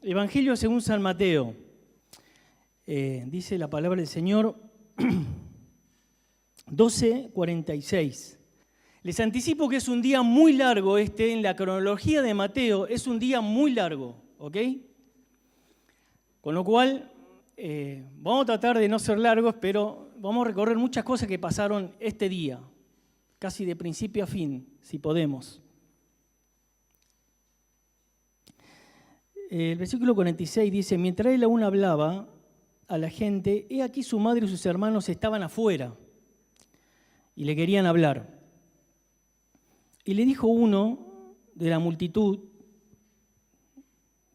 Evangelio según San Mateo. Dice la palabra del Señor 12:46. Les anticipo que es un día muy largo en la cronología de Mateo, es un día muy largo, ¿ok? Con lo cual, vamos a tratar de no ser largos, pero vamos a recorrer muchas cosas que pasaron este día, casi de principio a fin, si podemos. El versículo 46 dice, mientras él aún hablaba a la gente, he aquí su madre y sus hermanos estaban afuera y le querían hablar. Y le dijo uno de la multitud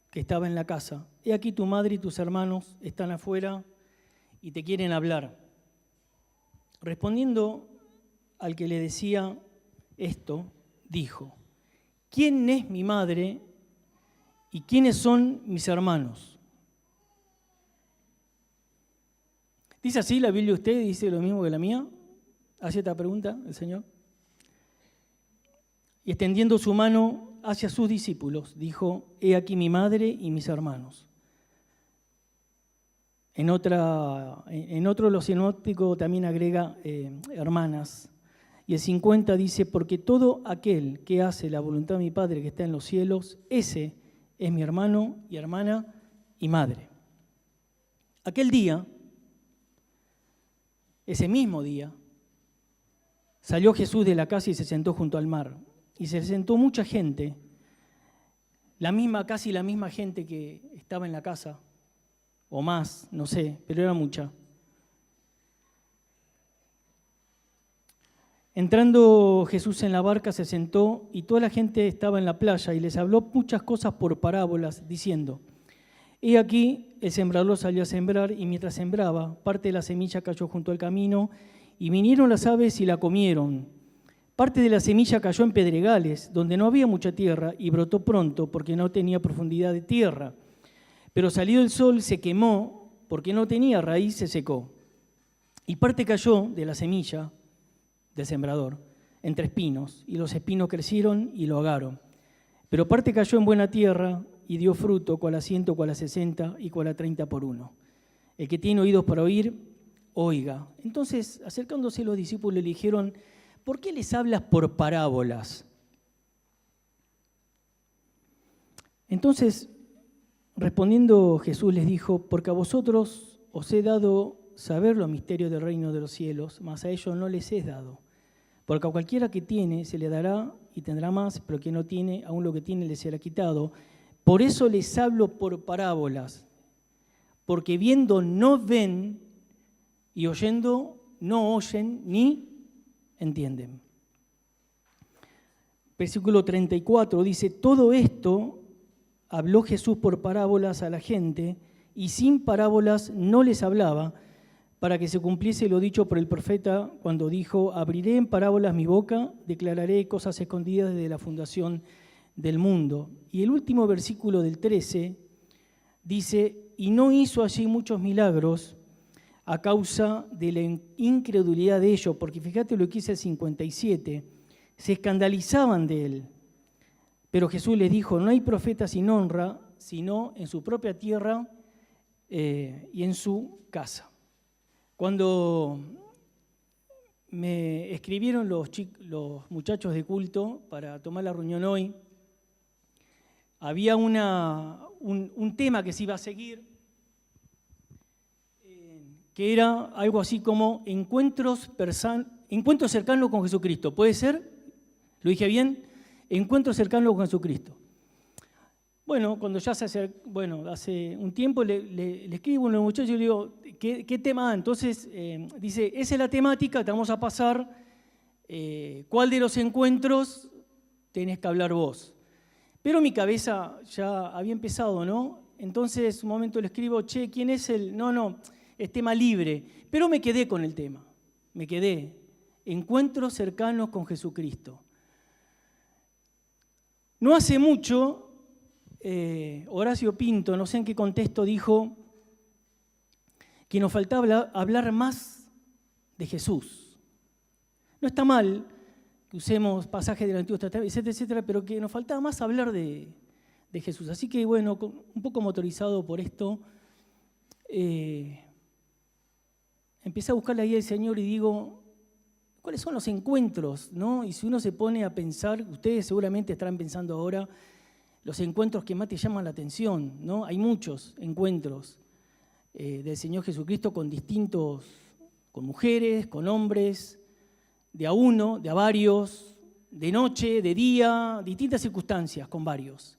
que estaba en la casa, he aquí tu madre y tus hermanos están afuera y te quieren hablar. Respondiendo al que le decía esto, dijo, ¿quién es mi madre y quiénes son mis hermanos? ¿Dice así la Biblia usted? ¿Dice lo mismo que la mía? ¿Hace esta pregunta el Señor? Y extendiendo su mano hacia sus discípulos, dijo, he aquí mi madre y mis hermanos. En otro los sinópticos también agrega hermanas. Y el 50 dice, porque todo aquel que hace la voluntad de mi Padre que está en los cielos, ese es mi hermano y hermana y madre. Aquel día, ese mismo día, salió Jesús de la casa y se sentó junto al mar. Y se sentó mucha gente, casi la misma gente que estaba en la casa, o más, no sé, pero era mucha. Entrando Jesús en la barca se sentó y toda la gente estaba en la playa y les habló muchas cosas por parábolas, diciendo, he aquí el sembrador salió a sembrar y mientras sembraba, parte de la semilla cayó junto al camino y vinieron las aves y la comieron. Parte de la semilla cayó en pedregales, donde no había mucha tierra, y brotó pronto, porque no tenía profundidad de tierra. Pero salido el sol, se quemó, porque no tenía raíz, se secó. Y parte cayó de la semilla del sembrador, entre espinos, y los espinos crecieron y lo ahogaron. Pero parte cayó en buena tierra, y dio fruto, cual a 100, cual a 60, y cual a 30 por uno. El que tiene oídos para oír, oiga. Entonces, acercándose los discípulos, le dijeron, ¿por qué les hablas por parábolas? Entonces, respondiendo Jesús les dijo, porque a vosotros os he dado saber los misterios del reino de los cielos, mas a ellos no les es dado. Porque a cualquiera que tiene se le dará y tendrá más, pero quien no tiene, aún lo que tiene le será quitado. Por eso les hablo por parábolas, porque viendo no ven y oyendo no oyen ni entienden. Versículo 34 dice, todo esto habló Jesús por parábolas a la gente y sin parábolas no les hablaba para que se cumpliese lo dicho por el profeta cuando dijo, abriré en parábolas mi boca, declararé cosas escondidas desde la fundación del mundo. Y el último versículo del 13 dice, y no hizo allí muchos milagros a causa de la incredulidad de ellos, porque fíjate lo que dice el 57, se escandalizaban de él. Pero Jesús les dijo, no hay profeta sin honra, sino en su propia tierra y en su casa. Cuando me escribieron los muchachos de culto para tomar la reunión hoy, había un tema que se iba a seguir, que era algo así como encuentros cercanos con Jesucristo. ¿Puede ser? ¿Lo dije bien? Encuentros cercanos con Jesucristo. Bueno, cuando ya hace un tiempo le escribo a unos muchachos y le digo, ¿qué tema? Entonces dice, esa es la temática, te vamos a pasar, ¿cuál de los encuentros tenés que hablar vos? Pero mi cabeza ya había empezado, ¿no? Entonces un momento le escribo, ¿quién es el...? No, es tema libre, pero me quedé con el tema, encuentros cercanos con Jesucristo. No hace mucho, Horacio Pinto, no sé en qué contexto, dijo que nos faltaba hablar más de Jesús. No está mal que usemos pasajes del Antiguo Testamento, etcétera, etcétera, pero que nos faltaba más hablar de Jesús. Así que, bueno, un poco motorizado por esto, empecé a buscar la guía del Señor y digo, ¿cuáles son los encuentros? ¿No? Y si uno se pone a pensar, ustedes seguramente estarán pensando ahora, los encuentros que más te llaman la atención, ¿no? Hay muchos encuentros del Señor Jesucristo con mujeres, con hombres, de a uno, de a varios, de noche, de día, distintas circunstancias, con varios.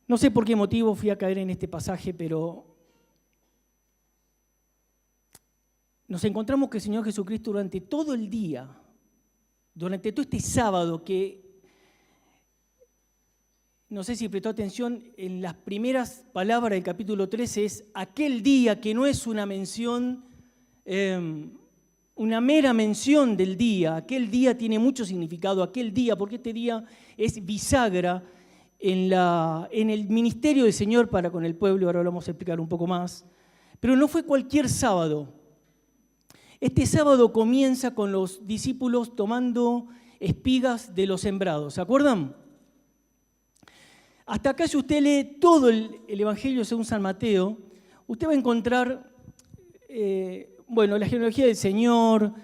No sé por qué motivo fui a caer en este pasaje, pero nos encontramos que el Señor Jesucristo durante todo el día, durante todo este sábado, que no sé si prestó atención, en las primeras palabras del capítulo 13 es aquel día, que no es una mención, una mera mención del día. Aquel día tiene mucho significado, aquel día, porque este día es bisagra en el ministerio del Señor para con el pueblo, ahora lo vamos a explicar un poco más. Pero no fue cualquier sábado. Este sábado comienza con los discípulos tomando espigas de los sembrados, ¿se acuerdan? Hasta acá, si usted lee todo el Evangelio según San Mateo, usted va a encontrar, la genealogía del Señor,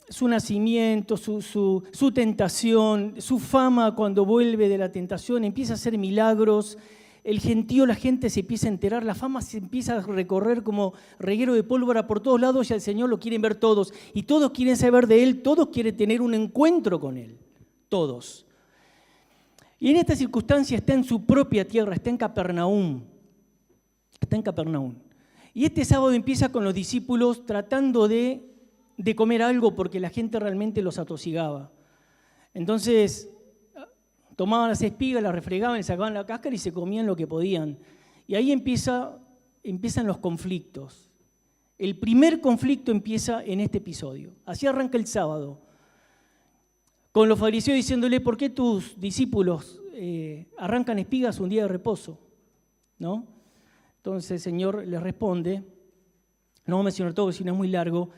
su nacimiento, su tentación, su fama cuando vuelve de la tentación, empieza a hacer milagros, el gentío, la gente se empieza a enterar, la fama se empieza a recorrer como reguero de pólvora por todos lados y al Señor lo quieren ver todos. Y todos quieren saber de Él, todos quieren tener un encuentro con Él, todos. Y en esta circunstancia está en su propia tierra, está en Capernaum. Está en Capernaum. Y este sábado empieza con los discípulos tratando de comer algo porque la gente realmente los atosigaba. Entonces, tomaban las espigas, las refregaban, le sacaban la cáscara y se comían lo que podían. Y ahí empiezan los conflictos. El primer conflicto empieza en este episodio. Así arranca el sábado, con los fariseos diciéndole, ¿por qué tus discípulos arrancan espigas un día de reposo? ¿No? Entonces el Señor les responde, no voy a mencionar todo, sino es muy largo.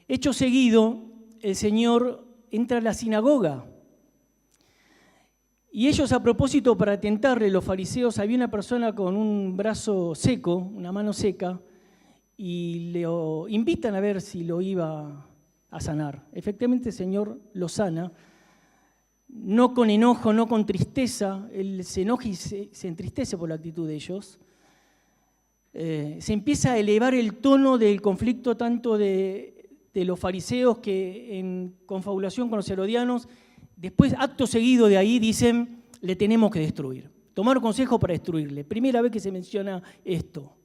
Hecho seguido, el Señor entra a la sinagoga. Y ellos, a propósito, para tentarle, los fariseos, había una persona con un brazo seco, una mano seca, y le invitan a ver si lo iba a sanar. Efectivamente, el Señor lo sana, no con enojo, no con tristeza. Él se enoja y se entristece por la actitud de ellos. Se empieza a elevar el tono del conflicto tanto de los fariseos que en confabulación con los herodianos. Después, acto seguido de ahí, dicen, le tenemos que destruir. Tomaron consejo para destruirle. Primera vez que se menciona esto.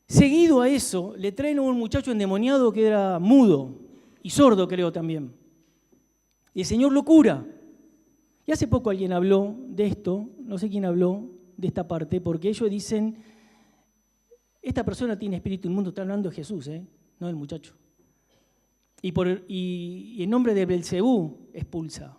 Seguido a eso, le traen a un muchacho endemoniado que era mudo y sordo, creo también. Y el Señor lo cura. Y hace poco alguien habló de esto, no sé quién habló de esta parte, porque ellos dicen, esta persona tiene espíritu inmundo, está hablando de Jesús, no del muchacho. Y en nombre de Belcebú expulsa.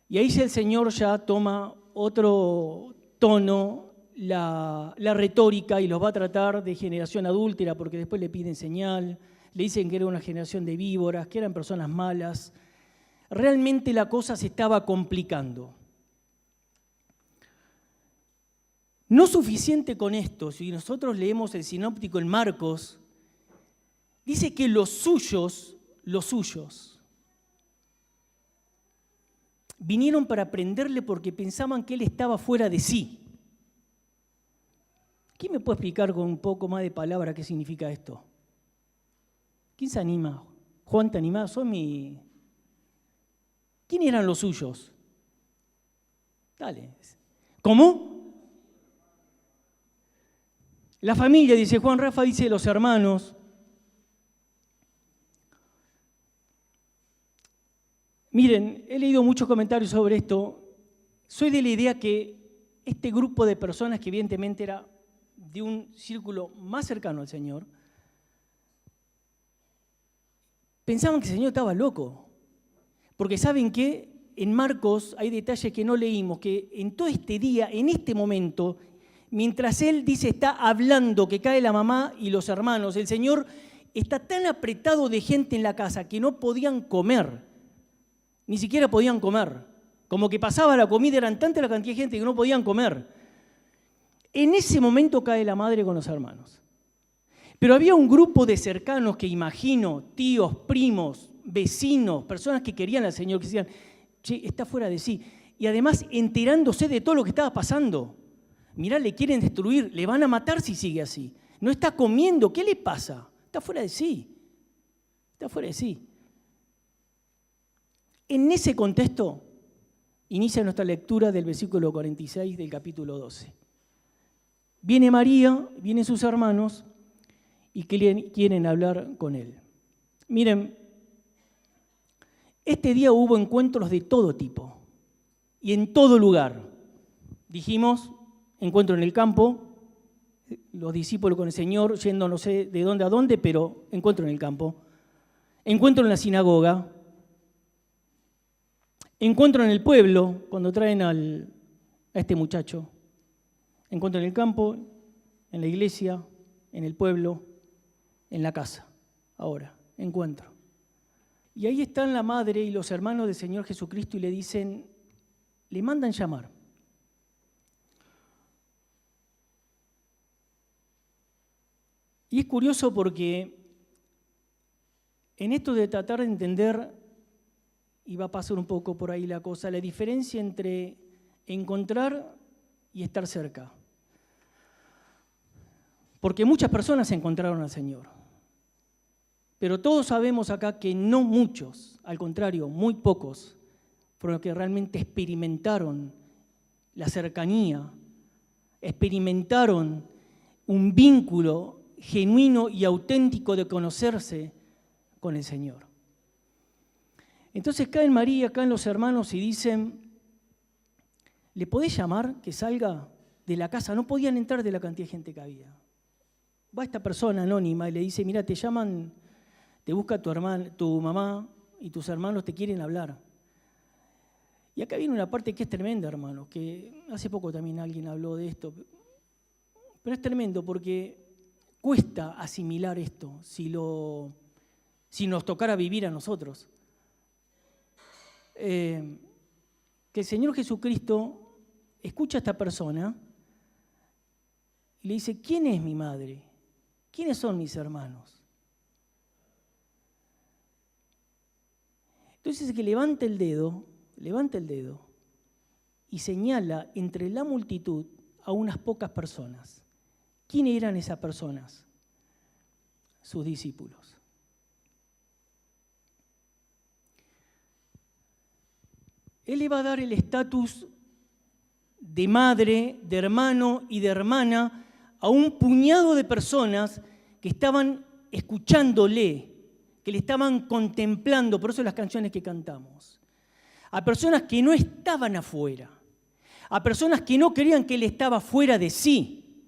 Y ahí el Señor ya toma otro tono, la retórica, y los va a tratar de generación adúltera, porque después le piden señal, le dicen que era una generación de víboras, que eran personas malas. Realmente la cosa se estaba complicando. No suficiente con esto, si nosotros leemos el sinóptico en Marcos, dice que los suyos, vinieron para prenderle porque pensaban que él estaba fuera de sí. ¿Quién me puede explicar con un poco más de palabra qué significa esto? ¿Quién se anima? Juan, ¿te animás? ¿Quién eran los suyos? Dale. ¿Cómo? La familia, dice Juan. Rafa dice los hermanos. Miren, he leído muchos comentarios sobre esto. Soy de la idea que este grupo de personas, que evidentemente era de un círculo más cercano al Señor, pensaban que el Señor estaba loco. Porque ¿saben qué? En Marcos hay detalles que no leímos, que en todo este día, en este momento, Mientras él dice, está hablando, que cae la mamá y los hermanos, el Señor está tan apretado de gente en la casa que no podían comer, ni siquiera podían comer. Como que pasaba la comida, eran tanta la cantidad de gente que no podían comer. En ese momento cae la madre con los hermanos. Pero había un grupo de cercanos que imagino, tíos, primos, vecinos, personas que querían al Señor, que decían, che, está fuera de sí. Y además enterándose de todo lo que estaba pasando. Mirá, le quieren destruir, le van a matar si sigue así. No está comiendo, ¿qué le pasa? Está fuera de sí. Está fuera de sí. En ese contexto inicia nuestra lectura del versículo 46 del capítulo 12. Viene María, vienen sus hermanos y quieren hablar con él. Miren, este día hubo encuentros de todo tipo y en todo lugar. Dijimos, encuentro en el campo, los discípulos con el Señor yendo no sé de dónde a dónde, pero encuentro en el campo. Encuentro en la sinagoga. Encuentro en el pueblo, cuando traen a este muchacho. Encuentro en el campo, en la iglesia, en el pueblo, en la casa. Ahora, encuentro. Y ahí están la madre y los hermanos del Señor Jesucristo y le dicen, le mandan llamar. Y es curioso porque en esto de tratar de entender, y va a pasar un poco por ahí la cosa, la diferencia entre encontrar y estar cerca. Porque muchas personas encontraron al Señor. Pero todos sabemos acá que no muchos, al contrario, muy pocos, fueron los que realmente experimentaron la cercanía, experimentaron un vínculo genuino y auténtico de conocerse con el Señor. Entonces caen María, caen los hermanos y dicen, ¿le podés llamar que salga de la casa? No podían entrar de la cantidad de gente que había. Va esta persona anónima y le dice, mira, te llaman, te busca tu mamá y tus hermanos te quieren hablar. Y acá viene una parte que es tremenda, hermanos, que hace poco también alguien habló de esto, pero es tremendo porque cuesta asimilar esto si nos tocara vivir a nosotros. Que el Señor Jesucristo escucha a esta persona y le dice, ¿quién es mi madre? ¿Quiénes son mis hermanos? Entonces que levanta el dedo y señala entre la multitud a unas pocas personas. ¿Quiénes eran esas personas? Sus discípulos. Él le va a dar el estatus de madre, de hermano y de hermana a un puñado de personas que estaban escuchándole, que le estaban contemplando, por eso las canciones que cantamos. A personas que no estaban afuera, a personas que no creían que él estaba fuera de sí,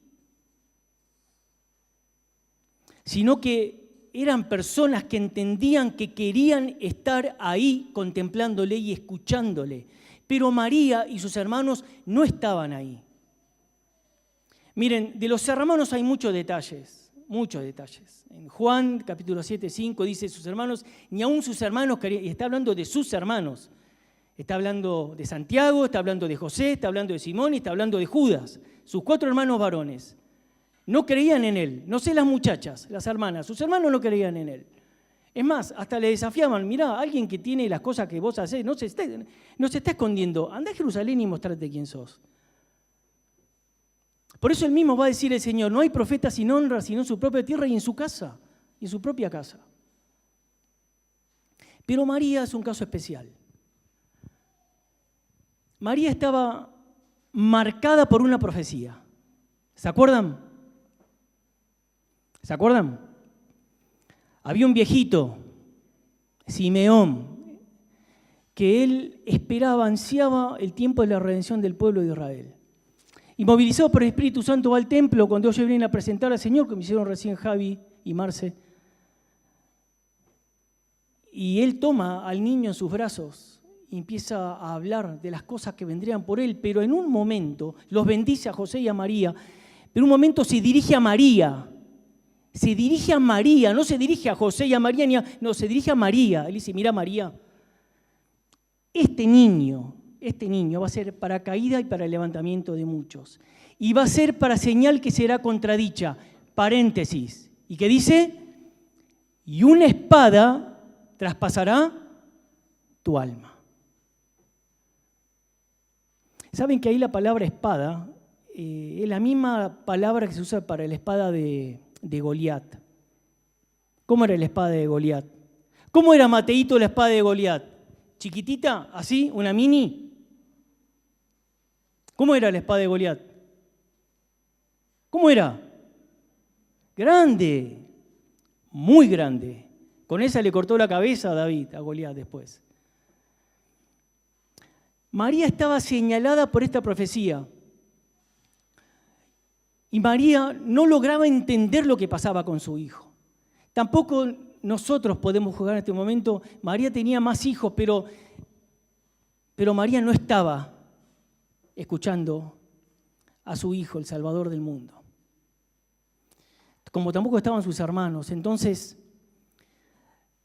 sino que eran personas que entendían que querían estar ahí contemplándole y escuchándole. Pero María y sus hermanos no estaban ahí. Miren, de los hermanos hay muchos detalles. En Juan, capítulo 7, 5, dice sus hermanos, ni aún sus hermanos querían, y está hablando de sus hermanos. Está hablando de Santiago, está hablando de José, está hablando de Simón y está hablando de Judas, sus 4 hermanos varones. No creían en él, no sé las muchachas, las hermanas, sus hermanos no creían en él. Es más, hasta le desafiaban, mirá, alguien que tiene las cosas que vos hacés, no se está escondiendo, andá a Jerusalén y mostrate quién sos. Por eso él mismo va a decir el Señor, no hay profeta sin honra, sino en su propia tierra y en su casa, y en su propia casa. Pero María es un caso especial. María estaba marcada por una profecía. ¿Se acuerdan? ¿Se acuerdan? Había un viejito, Simeón, que él esperaba, ansiaba el tiempo de la redención del pueblo de Israel. Y movilizado por el Espíritu Santo va al templo cuando ellos vienen a presentar al Señor, que me hicieron recién Javi y Marce. Y él toma al niño en sus brazos y empieza a hablar de las cosas que vendrían por él, pero en un momento los bendice a José y a María, pero en un momento se dirige a María. Se dirige a María, no se dirige a José y a María, no, se dirige a María. Él dice, mira María, este niño va a ser para caída y para levantamiento de muchos. Y va a ser para señal que será contradicha. Paréntesis. ¿Y qué dice? Y una espada traspasará tu alma. ¿Saben que ahí la palabra espada es la misma palabra que se usa para la espada de Goliat? ¿Cómo era la espada de Goliat? ¿Cómo era, Mateíto, la espada de Goliat? ¿Chiquitita? ¿Así? ¿Una mini? ¿Cómo era la espada de Goliat? ¿Cómo era? Grande, muy grande. Con esa le cortó la cabeza a David, a Goliat después. María estaba señalada por esta profecía. Y María no lograba entender lo que pasaba con su hijo. Tampoco nosotros podemos juzgar en este momento. María tenía más hijos, pero María no estaba escuchando a su hijo, el Salvador del mundo. Como tampoco estaban sus hermanos. Entonces,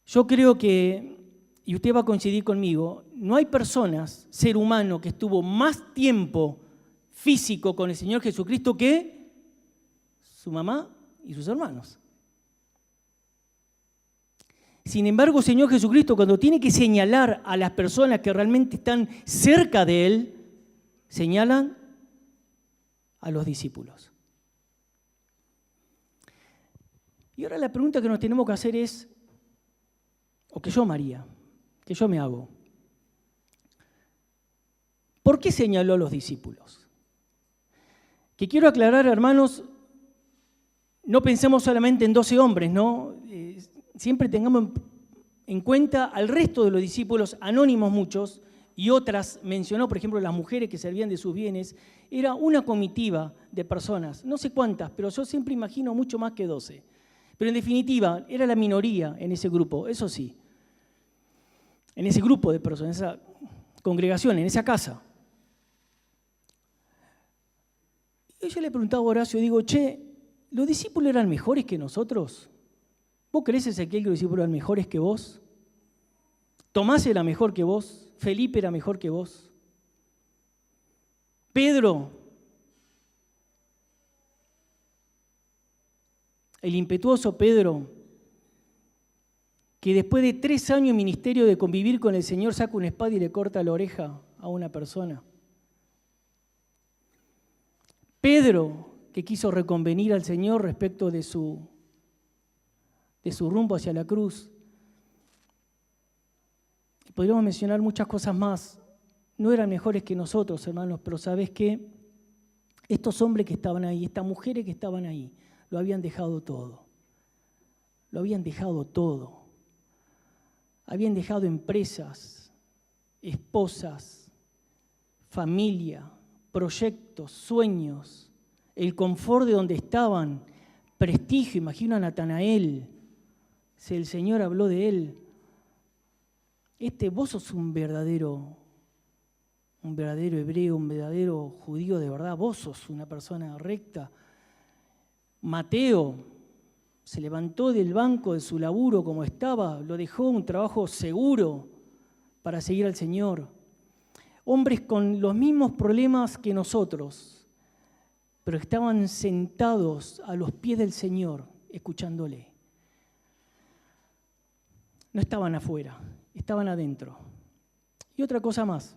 yo creo que, y usted va a coincidir conmigo, no hay personas, ser humano, que estuvo más tiempo físico con el Señor Jesucristo que su mamá y sus hermanos. Sin embargo, el Señor Jesucristo, cuando tiene que señalar a las personas que realmente están cerca de Él, señalan a los discípulos. Y ahora la pregunta que nos tenemos que hacer es, o que yo me haría, que yo me hago, ¿por qué señaló a los discípulos? Que quiero aclarar, hermanos, no pensemos solamente en 12 hombres, ¿no? Siempre tengamos en cuenta al resto de los discípulos, anónimos muchos, y otras mencionó, por ejemplo, las mujeres que servían de sus bienes. Era una comitiva de personas, no sé cuántas, pero yo siempre imagino mucho más que 12. Pero en definitiva, era la minoría en ese grupo, eso sí. En ese grupo de personas, en esa congregación, en esa casa. Y yo le preguntaba a Horacio, digo, che, ¿los discípulos eran mejores que nosotros? ¿Vos crees, Ezequiel, que los discípulos eran mejores que vos? ¿Tomás era mejor que vos? ¿Felipe era mejor que vos? ¿Pedro? El impetuoso Pedro, que después de 3 años de ministerio de convivir con el Señor, saca una espada y le corta la oreja a una persona. Pedro, que quiso reconvenir al Señor respecto de su rumbo hacia la cruz. Podríamos mencionar muchas cosas más. No eran mejores que nosotros, hermanos, pero ¿sabes qué? Estos hombres que estaban ahí, estas mujeres que estaban ahí, lo habían dejado todo. Lo habían dejado todo. Habían dejado empresas, esposas, familia, proyectos, sueños, el confort de donde estaban, prestigio. Imagina a Natanael, si el Señor habló de él. Vos sos un verdadero hebreo, un verdadero judío de verdad. Vos sos una persona recta. Mateo se levantó del banco de su laburo como estaba, lo dejó un trabajo seguro para seguir al Señor. Hombres con los mismos problemas que nosotros, pero estaban sentados a los pies del Señor, escuchándole. No estaban afuera, estaban adentro. Y otra cosa más.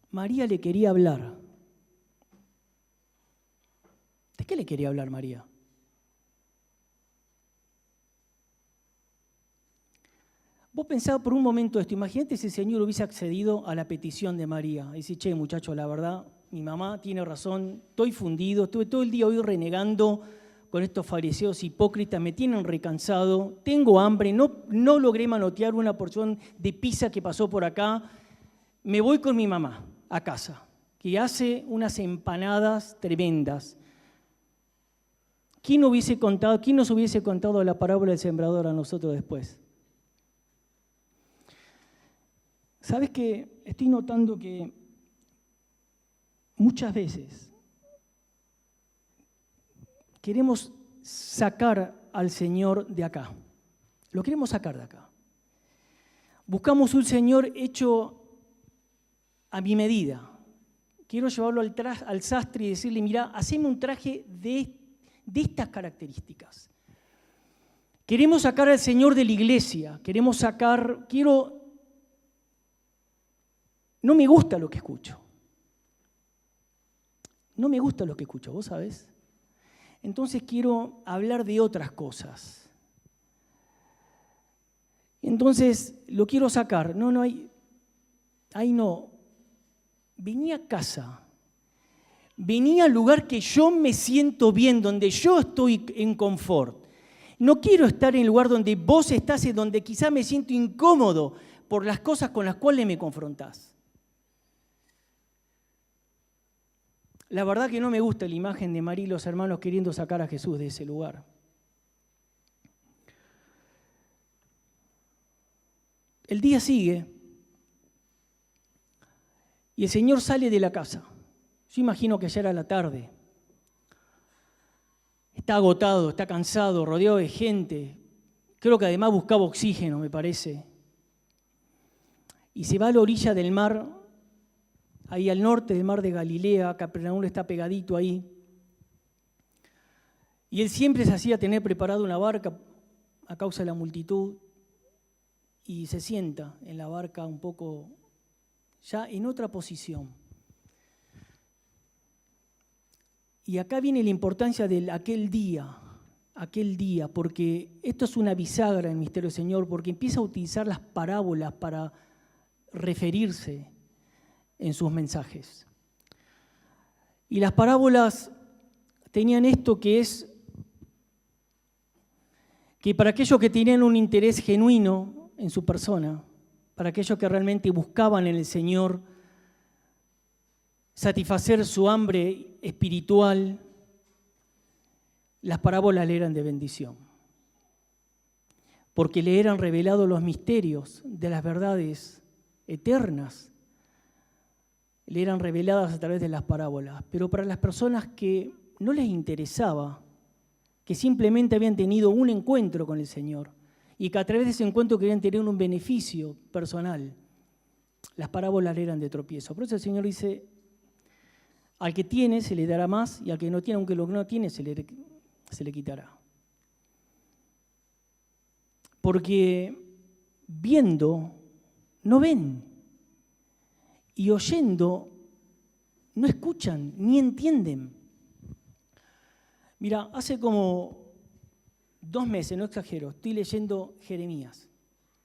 María le quería hablar. ¿De qué le quería hablar María? Vos pensá por un momento esto, imagínate si el Señor hubiese accedido a la petición de María. Dice, che, muchacho, la verdad, mi mamá tiene razón, estoy fundido, estuve todo el día hoy renegando con estos fariseos hipócritas, me tienen recansado, tengo hambre, no logré manotear una porción de pizza que pasó por acá, me voy con mi mamá a casa, que hace unas empanadas tremendas. ¿Quién nos hubiese contado la parábola del sembrador a nosotros después? ¿Sabes qué? Estoy notando que muchas veces queremos sacar al Señor de acá. Lo queremos sacar de acá. Buscamos un Señor hecho a mi medida. Quiero llevarlo al sastre y decirle, mira, haceme un traje de estas características. Queremos sacar al Señor de la iglesia. No me gusta lo que escucho. No me gusta lo que escucho, ¿vos sabés? Entonces quiero hablar de otras cosas. Entonces lo quiero sacar. Ahí no. Vení a casa. Vení al lugar que yo me siento bien, donde yo estoy en confort. No quiero estar en el lugar donde vos estás y donde quizá me siento incómodo por las cosas con las cuales me confrontás. La verdad que no me gusta la imagen de María y los hermanos queriendo sacar a Jesús de ese lugar. El día sigue y el Señor sale de la casa. Yo imagino que ya era la tarde. Está agotado, está cansado, rodeado de gente. Creo que además buscaba oxígeno, me parece. Y se va a la orilla del mar, ahí al norte del mar de Galilea. Capernaum está pegadito ahí. Y él siempre se hacía tener preparado una barca a causa de la multitud. Y se sienta en la barca un poco ya en otra posición. Y acá viene la importancia de aquel día, porque esto es una bisagra en el misterio del Señor, porque empieza a utilizar las parábolas para referirse en sus mensajes. Y las parábolas tenían esto que es que para aquellos que tenían un interés genuino en su persona, para aquellos que realmente buscaban en el Señor satisfacer su hambre espiritual, las parábolas le eran de bendición, porque le eran revelados los misterios de las verdades eternas, le eran reveladas a través de las parábolas. Pero para las personas que no les interesaba, que simplemente habían tenido un encuentro con el Señor y que a través de ese encuentro querían tener un beneficio personal, las parábolas le eran de tropiezo. Por eso el Señor dice, al que tiene se le dará más y al que no tiene, aunque lo que no tiene, se le quitará. Porque viendo, no ven, y oyendo, no escuchan ni entienden. Mira, hace como 2 meses, no exagero, estoy leyendo Jeremías.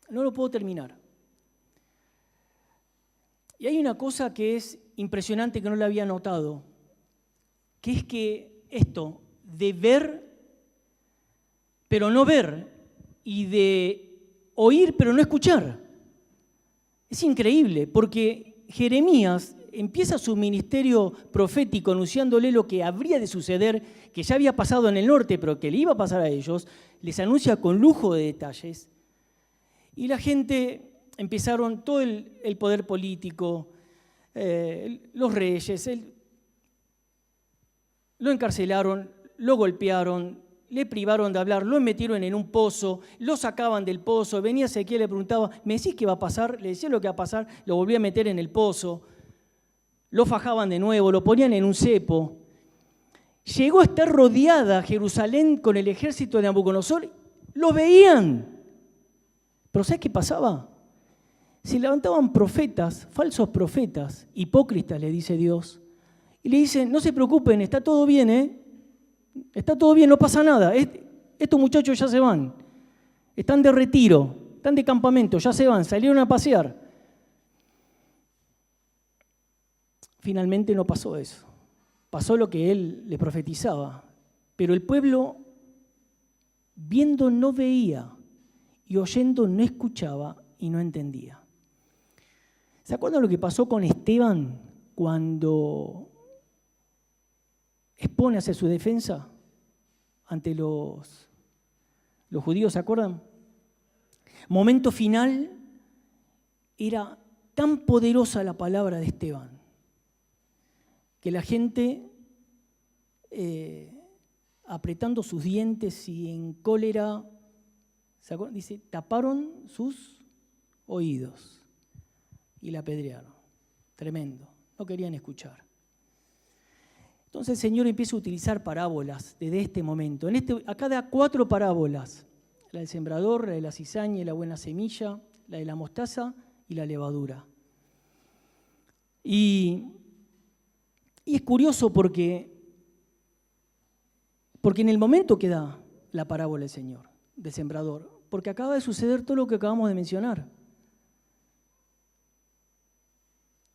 No lo puedo terminar. Y hay una cosa que es impresionante que no la había notado, que es que esto de ver, pero no ver, y de oír, pero no escuchar, es increíble, porque Jeremías empieza su ministerio profético anunciándole lo que habría de suceder, que ya había pasado en el norte, pero que le iba a pasar a ellos, les anuncia con lujo de detalles, y la gente empezaron, todo el poder político, los reyes, lo encarcelaron, lo golpearon, le privaron de hablar, lo metieron en un pozo, lo sacaban del pozo, venía Ezequiel, le preguntaba, ¿me decís qué va a pasar? Le decía lo que va a pasar, lo volvía a meter en el pozo, lo fajaban de nuevo, lo ponían en un cepo. Llegó a estar rodeada Jerusalén con el ejército de Nabucodonosor, lo veían. Pero ¿sabes qué pasaba? Se levantaban profetas, falsos profetas, hipócritas, le dice Dios, y le dicen, no se preocupen, está todo bien, está todo bien, no pasa nada, estos muchachos ya se van, están de retiro, están de campamento, ya se van, salieron a pasear. Finalmente no pasó eso, pasó lo que él le profetizaba, pero el pueblo viendo no veía y oyendo no escuchaba y no entendía. ¿Se acuerdan lo que pasó con Esteban cuando expone hacia su defensa ante los judíos? ¿Se acuerdan? Momento final era tan poderosa la palabra de Esteban, que la gente, apretando sus dientes y en cólera, dice, taparon sus oídos y la apedrearon. Tremendo, no querían escuchar. Entonces el Señor empieza a utilizar parábolas desde este momento. Acá da 4 parábolas: la del sembrador, la de la cizaña y la buena semilla, la de la mostaza y la levadura. Y es curioso porque en el momento que da la parábola del Señor, del sembrador, porque acaba de suceder todo lo que acabamos de mencionar.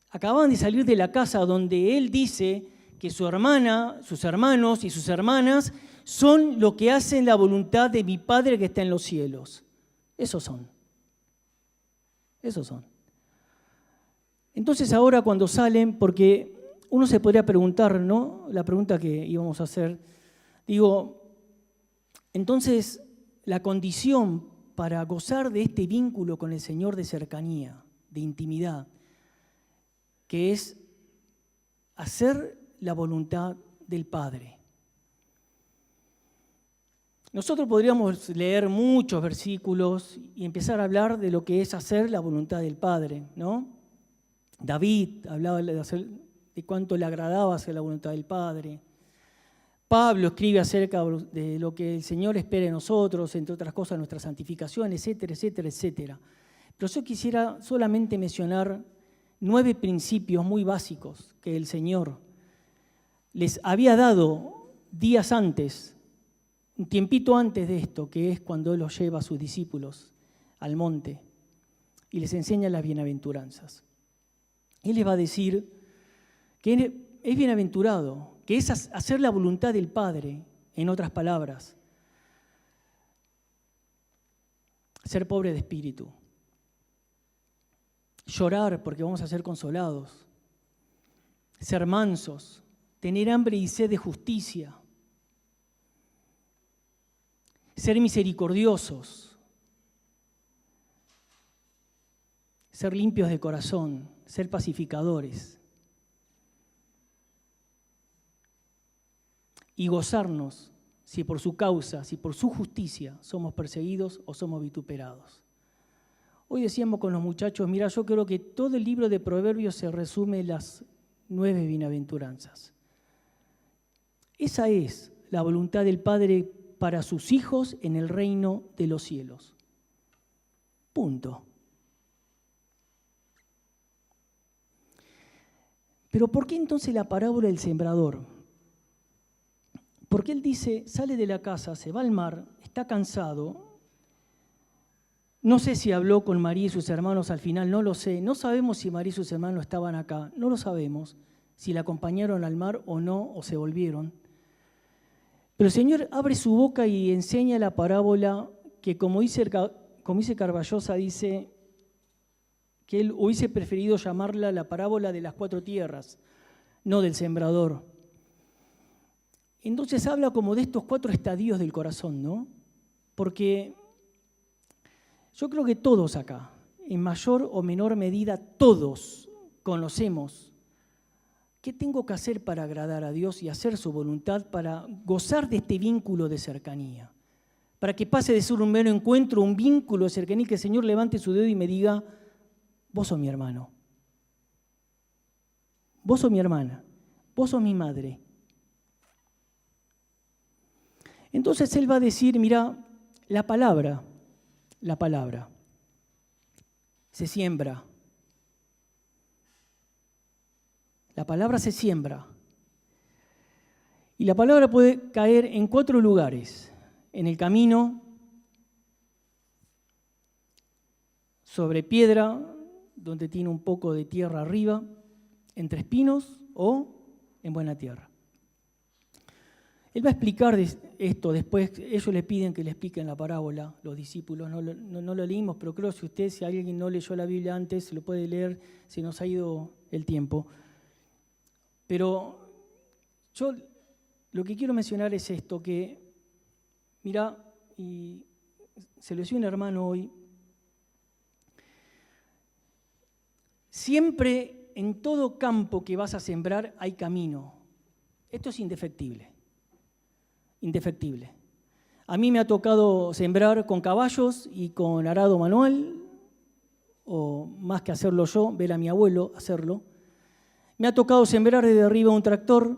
Acababan de salir de la casa donde Él dice que su hermana, sus hermanos y sus hermanas son lo que hacen la voluntad de mi Padre que está en los cielos. Esos son. Esos son. Entonces ahora cuando salen, porque uno se podría preguntar, ¿no? La pregunta que íbamos a hacer, digo, entonces la condición para gozar de este vínculo con el Señor de cercanía, de intimidad, que es hacer la voluntad del Padre. Nosotros podríamos leer muchos versículos y empezar a hablar de lo que es hacer la voluntad del Padre, ¿no? David hablaba de cuánto le agradaba hacer la voluntad del Padre. Pablo escribe acerca de lo que el Señor espera de nosotros, entre otras cosas, nuestra santificación, etcétera, etcétera, etcétera. Pero yo quisiera solamente mencionar 9 principios muy básicos que el Señor les había dado días antes, un tiempito antes de esto, que es cuando Él los lleva a sus discípulos al monte y les enseña las bienaventuranzas. Él les va a decir que es bienaventurado, que es hacer la voluntad del Padre, en otras palabras, ser pobre de espíritu, llorar porque vamos a ser consolados, ser mansos, tener hambre y sed de justicia, ser misericordiosos, ser limpios de corazón, ser pacificadores y gozarnos si por su causa, si por su justicia somos perseguidos o somos vituperados. Hoy decíamos con los muchachos, mira, yo creo que todo el libro de Proverbios se resume en las 9 bienaventuranzas. Esa es la voluntad del Padre para sus hijos en el reino de los cielos. Punto. Pero ¿por qué entonces la parábola del sembrador? Porque él dice, sale de la casa, se va al mar, está cansado. No sé si habló con María y sus hermanos al final, no lo sé. No sabemos si María y sus hermanos estaban acá, no lo sabemos. Si la acompañaron al mar o no, o se volvieron. Pero el Señor abre su boca y enseña la parábola que, como dice Carballosa, dice que él hubiese preferido llamarla la parábola de las 4 tierras, no del sembrador. Entonces habla como de estos 4 estadios del corazón, ¿no? Porque yo creo que todos acá, en mayor o menor medida, todos conocemos qué tengo que hacer para agradar a Dios y hacer su voluntad, para gozar de este vínculo de cercanía, para que pase de ser un mero encuentro, un vínculo de cercanía, que el Señor levante su dedo y me diga, vos sos mi hermano, vos sos mi hermana, vos sos mi madre. Entonces Él va a decir, mira, la palabra se siembra. La palabra se siembra. Y la palabra puede caer en 4 lugares. En el camino, sobre piedra, donde tiene un poco de tierra arriba, entre espinos o en buena tierra. Él va a explicar esto después. Ellos le piden que le expliquen la parábola, los discípulos. No lo leímos, pero creo que si alguien no leyó la Biblia antes, se lo puede leer, se nos ha ido el tiempo. Pero yo lo que quiero mencionar es esto, que, mira, y se lo decía un hermano hoy, Siempre en todo campo que vas a sembrar hay camino. Esto es indefectible. Indefectible. A mí me ha tocado sembrar con caballos y con arado manual, o más que hacerlo yo, ver a mi abuelo hacerlo. Me ha tocado sembrar desde arriba un tractor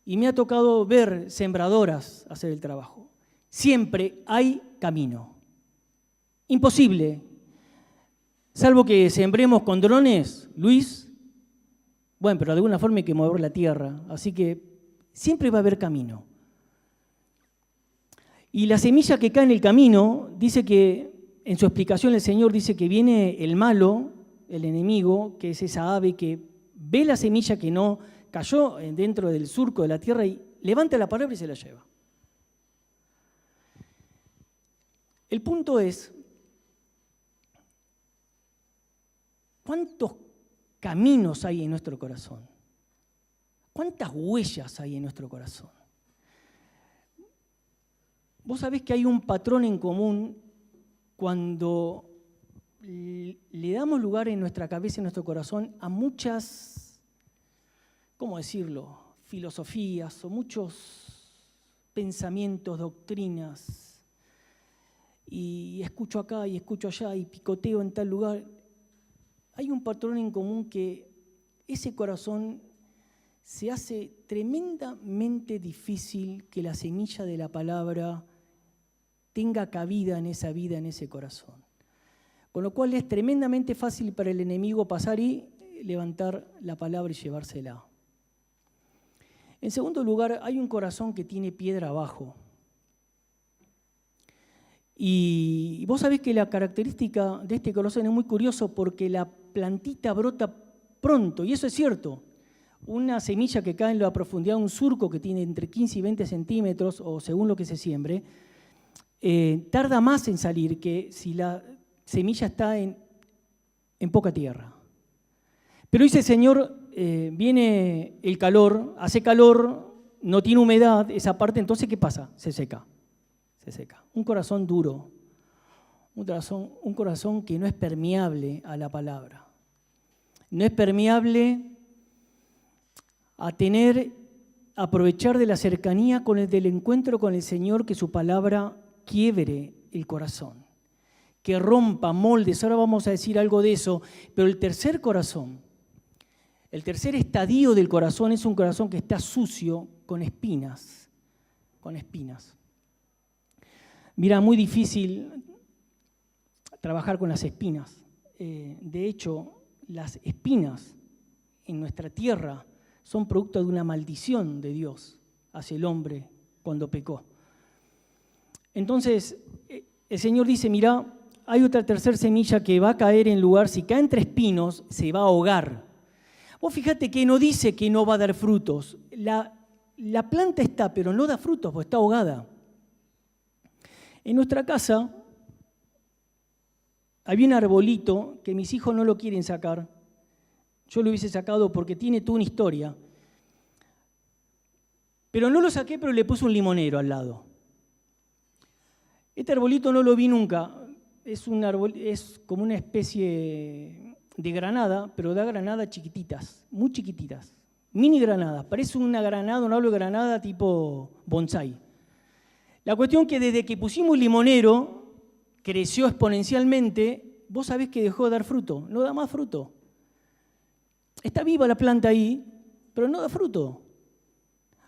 y me ha tocado ver sembradoras hacer el trabajo. Siempre hay camino. Imposible. Salvo que sembremos con drones, Luis, bueno, pero de alguna forma hay que mover la tierra, así que siempre va a haber camino. Y la semilla que cae en el camino, dice que, en su explicación el Señor dice que viene el malo, el enemigo, que es esa ave que ve la semilla que no cayó dentro del surco de la tierra y levanta la palabra y se la lleva. El punto es, ¿cuántos caminos hay en nuestro corazón? ¿Cuántas huellas hay en nuestro corazón? Vos sabés que hay un patrón en común cuando le damos lugar en nuestra cabeza y en nuestro corazón a muchas, ¿cómo decirlo?, filosofías o muchos pensamientos, doctrinas, y escucho acá y escucho allá y picoteo en tal lugar. Hay un patrón en común que ese corazón se hace tremendamente difícil que la semilla de la palabra tenga cabida en esa vida, en ese corazón. Con lo cual es tremendamente fácil para el enemigo pasar y levantar la palabra y llevársela. En segundo lugar, hay un corazón que tiene piedra abajo. Y vos sabés que la característica de este corazón es muy curioso porque la plantita brota pronto, y eso es cierto. Una semilla que cae en la profundidad de un surco que tiene entre 15 y 20 centímetros, o según lo que se siembre, tarda más en salir que si la semilla está en poca tierra. Pero dice el Señor, viene el calor, hace calor, no tiene humedad, esa parte, entonces ¿qué pasa? Se seca. Se seca. Un corazón duro, un corazón que no es permeable a la palabra. No es permeable a aprovechar de la cercanía del encuentro con el Señor, que su palabra quiebre el corazón, que rompa moldes. Ahora vamos a decir algo de eso, pero el tercer corazón, el tercer estadio del corazón es un corazón que está sucio, con espinas, con espinas. Mira, muy difícil trabajar con las espinas. De hecho, las espinas en nuestra tierra son producto de una maldición de Dios hacia el hombre cuando pecó. Entonces, el Señor dice, mira, hay otra tercera semilla que va a caer en lugar, si cae entre espinos, se va a ahogar. Vos fíjate que no dice que no va a dar frutos. La planta está, pero no da frutos, porque está ahogada. En nuestra casa había un arbolito que mis hijos no lo quieren sacar. Yo lo hubiese sacado porque tiene toda una historia. Pero no lo saqué, pero le puse un limonero al lado. Este arbolito no lo vi nunca. Es como una especie de granada, pero da granadas chiquititas, muy chiquititas. Mini granadas. Parece una granada, un árbol de granada tipo bonsai. La cuestión es que desde que pusimos el limonero, creció exponencialmente. Vos sabés que dejó de dar fruto, no da más fruto. Está viva la planta ahí, pero no da fruto.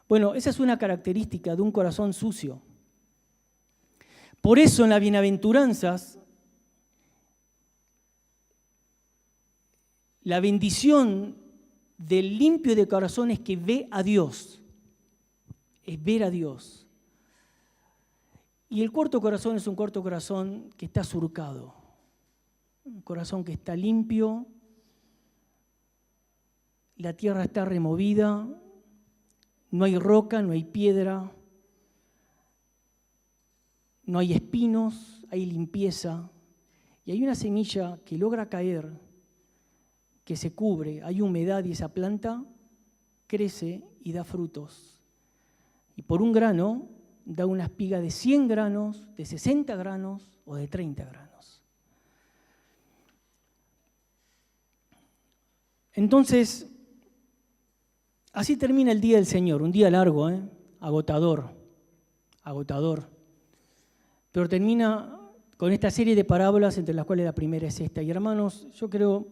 Bueno, esa es una característica de un corazón sucio. Por eso en las bienaventuranzas, la bendición del limpio de corazón es que ve a Dios. Es ver a Dios. Y el cuarto corazón es un cuarto corazón que está surcado. Un corazón que está limpio, la tierra está removida, no hay roca, no hay piedra, no hay espinos, hay limpieza. Y hay una semilla que logra caer, que se cubre, hay humedad y esa planta crece y da frutos. Y por un grano da una espiga de 100 granos, de 60 granos o de 30 granos. Entonces, así termina el día del Señor, un día largo, agotador, pero termina con esta serie de parábolas, entre las cuales la primera es esta. Y hermanos, yo creo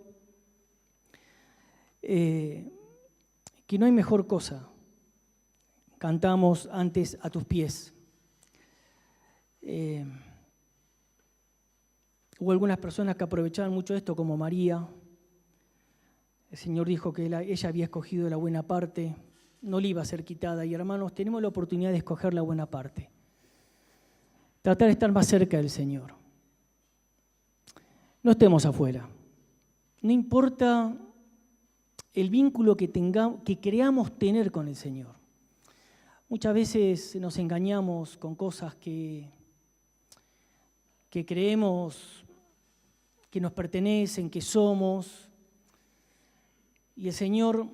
que no hay mejor cosa. Cantamos antes a tus pies. Hubo algunas personas que aprovechaban mucho esto, como María. El Señor dijo que ella había escogido la buena parte, no le iba a ser quitada. Y hermanos, tenemos la oportunidad de escoger la buena parte. Tratar de estar más cerca del Señor. No estemos afuera. No importa el vínculo que creamos tener con el Señor. Muchas veces nos engañamos con cosas que creemos que nos pertenecen, que somos. Y el Señor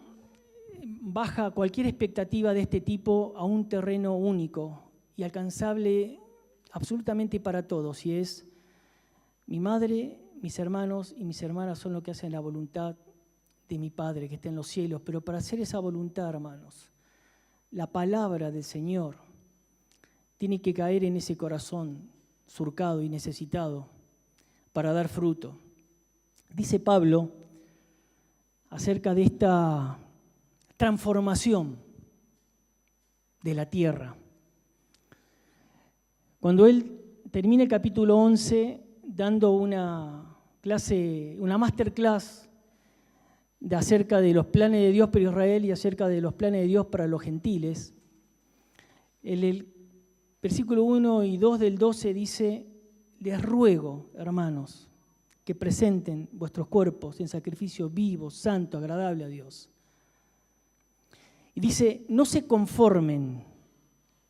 baja cualquier expectativa de este tipo a un terreno único y alcanzable absolutamente para todos. Y es: mi madre, mis hermanos y mis hermanas son los que hacen la voluntad de mi Padre que está en los cielos. Pero para hacer esa voluntad, hermanos, la palabra del Señor tiene que caer en ese corazón surcado y necesitado para dar fruto. Dice Pablo acerca de esta transformación de la tierra. Cuando él termina el capítulo 11 dando una masterclass acerca de los planes de Dios para Israel y acerca de los planes de Dios para los gentiles, el versículo 1 y 2 del 12 dice: les ruego, hermanos, que presenten vuestros cuerpos en sacrificio vivo, santo, agradable a Dios. Y dice: no se conformen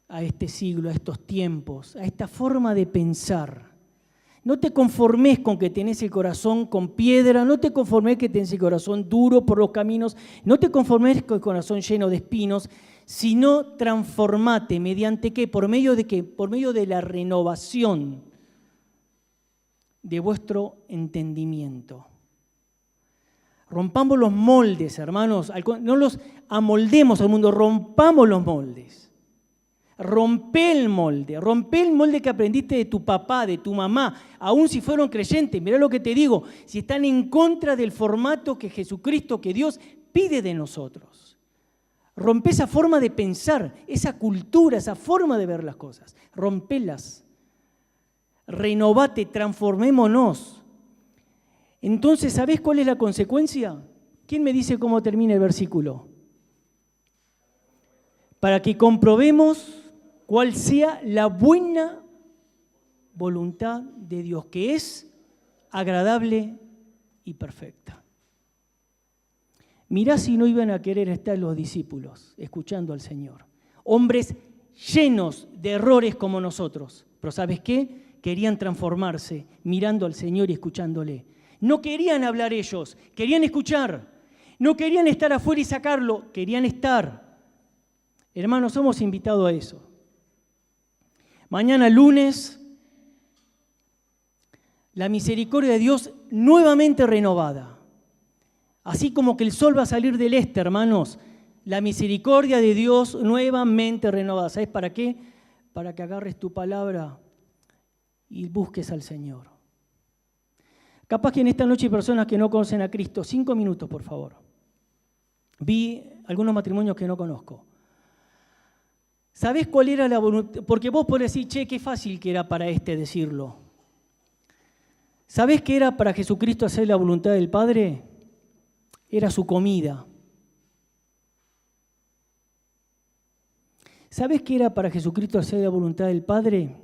a este siglo, a estos tiempos, a esta forma de pensar. No te conformes con que tenés el corazón con piedra, no te conformes que tenés el corazón duro por los caminos, no te conformes con el corazón lleno de espinos, sino transformate. ¿Mediante qué? ¿Por medio de qué? Por medio de la renovación de vuestro entendimiento. Rompamos los moldes, hermanos, no los amoldemos al mundo, rompamos los moldes. Rompe el molde que aprendiste de tu papá, de tu mamá, aun si fueron creyentes. Mirá lo que te digo, si están en contra del formato que Jesucristo, que Dios pide de nosotros. Rompe esa forma de pensar, esa cultura, esa forma de ver las cosas. Rompelas. Renovate, transformémonos. Entonces, ¿sabés cuál es la consecuencia? ¿Quién me dice cómo termina el versículo? Para que comprobemos cuál sea la buena voluntad de Dios, que es agradable y perfecta. Mirá si no iban a querer estar los discípulos escuchando al Señor. Hombres llenos de errores como nosotros. Pero ¿sabes qué? Querían transformarse mirando al Señor y escuchándole. No querían hablar ellos, querían escuchar. No querían estar afuera y sacarlo, querían estar. Hermanos, somos invitados a eso. Mañana lunes, la misericordia de Dios nuevamente renovada. Así como que el sol va a salir del este, hermanos, la misericordia de Dios nuevamente renovada. ¿Sabes para qué? Para que agarres tu palabra y busques al Señor. Capaz que en esta noche hay personas que no conocen a Cristo. 5 minutos, por favor. Vi algunos matrimonios que no conozco. ¿Sabés cuál era la voluntad? Porque vos podés decir, che, qué fácil que era para decirlo. ¿Sabés qué era para Jesucristo hacer la voluntad del Padre? Era su comida. ¿Sabés qué era para Jesucristo hacer la voluntad del Padre?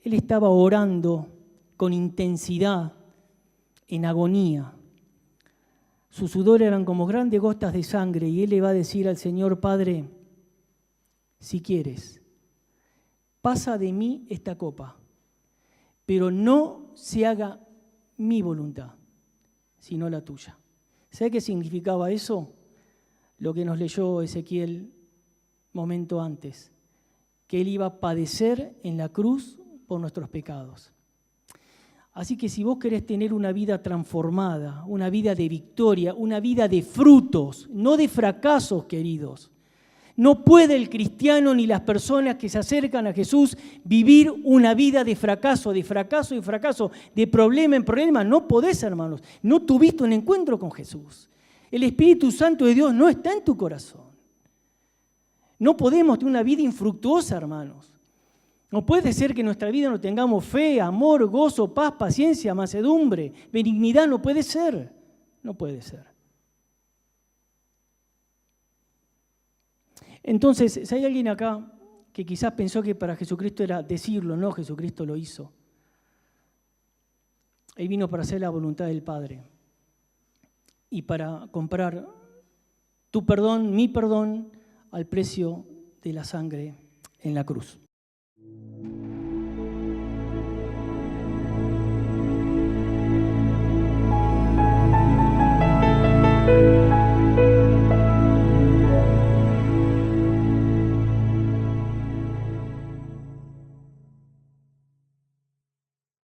Él estaba orando con intensidad, en agonía. Sus sudores eran como grandes gotas de sangre y él le va a decir al Señor: Padre, si quieres, pasa de mí esta copa, pero no se haga mi voluntad, sino la tuya. ¿Sabe qué significaba eso? Lo que nos leyó Ezequiel momento antes, que él iba a padecer en la cruz por nuestros pecados. Así que si vos querés tener una vida transformada, una vida de victoria, una vida de frutos, no de fracasos, queridos, no puede el cristiano ni las personas que se acercan a Jesús vivir una vida de fracaso en fracaso, de problema en problema. No podés, hermanos. No tuviste un encuentro con Jesús. El Espíritu Santo de Dios no está en tu corazón. No podemos tener una vida infructuosa, hermanos. No puede ser que en nuestra vida no tengamos fe, amor, gozo, paz, paciencia, mansedumbre, benignidad. No puede ser. No puede ser. Entonces, si hay alguien acá que quizás pensó que para Jesucristo era decirlo, no, Jesucristo lo hizo. Él vino para hacer la voluntad del Padre y para comprar tu perdón, mi perdón, al precio de la sangre en la cruz.